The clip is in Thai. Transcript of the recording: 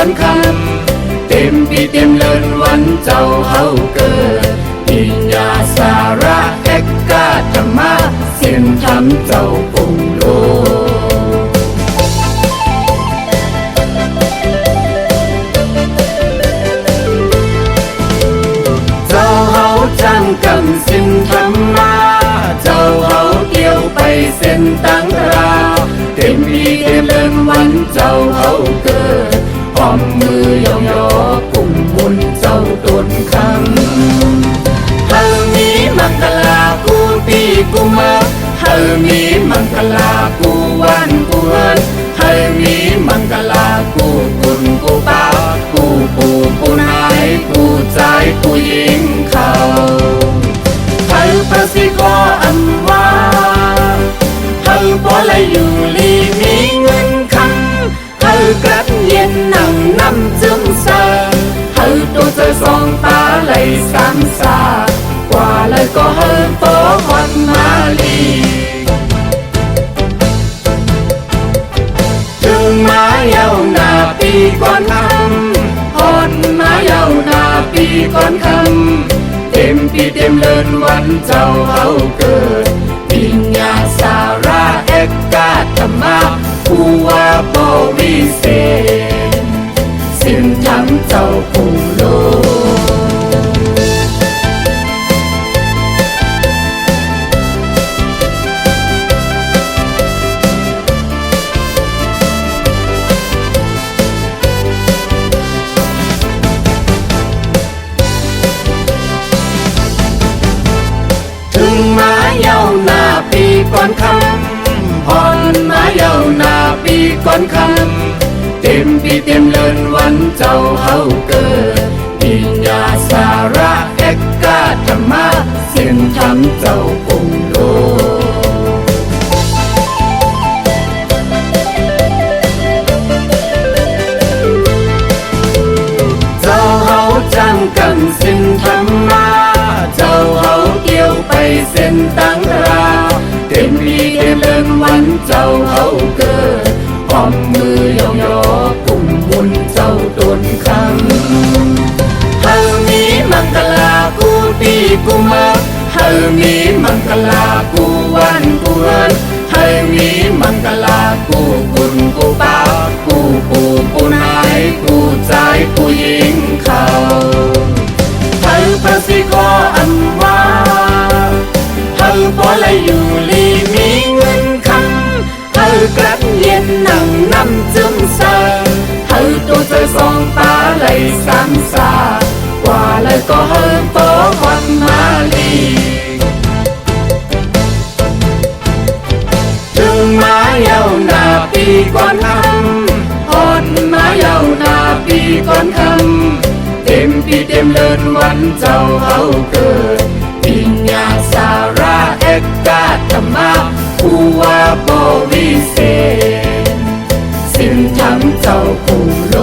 อนคำเต็มปีเต็มเลินวันเจ้าเฮาเกิดปิญญาสาระแอกกาธรรมะเส้นธรรมเจ้าปุ่งโลเจ้าเฮาจำกำสินธรรมะเจ้าเฮาเกี่ยวไปเส้นตั้งราเต็มปีเต็มเลินวันเจ้าเฮาเกิดพร้อมมือยองยอกลุ่มบุญเจ้าต้นคำเฮามีมังกลากูปีกูมาเฮามีมังกลากูวันกูเอินเฮามีมังกลากูกุนกูป้ากูปูกูนายกูใจกูยิงเขาเฮาประสิขออำว่าเฮาบ่ละอยู่ลีมีเงินคำเฮากลัดเย็นนั่งน้ำจึงเสาเฮาตัวเจอสองตาไหลสามสากว่าเลยก็เฮาโตควันมาลีถึงมาเยาวนาปีก่อนคำพอนมาเยาวนาปีก่อนคำเต็มปีเต็มเลินวันเจ้าเฮาเกิดปิญญาสาระแอกกาธรรมะผู้ว่าบ่วิเศษสิ้นธรรมเจ้าผู้โลถึงมาเยาวนาปีก่อนคำพอนมาเยาวนาปีก่อนคำเต็มปีเต็มเลินวันเจ้าเฮาเกิดปิญญาสาระแอกกาธรรมะเส้นธรรมเจ้าปุ่งโลเจ้าเฮาจำกันสินธรรมะเจ้าเฮาเกี่ยวไปเส้นตั้งราเต็มปีเต็มเลินวันเจ้าเฮาเกิดพร้อมมือยองยอกลุ่มบุญเจ้าต้นคำเฮามีมังกลากูปีกูมาเฮามีมังกลากูวันกูเอินเฮามีมังกลากูกุนกูป้ากูปูกูนายกูใจกูยิงเขาเฮาประสิขออำว่าเฮาบ่ละอยู่ลีมีเงินคำเฮากลัดเย็นนั่งน้ำจึงเสาเฮาตัวเจอสองตาไหลสามสากว่าเลยก็เฮาโตควันมาลีถึงมาเยาวนาปีก่อนคำพอนมาเยาวนาปีก่อนคำเต็มปีเต็มเลินวันเจ้าเฮาเกิดปิญญาสาระแอกกาธรรมะผู้ว่าบ่วิเศษสิ้นธรรมเจ้าผู้โล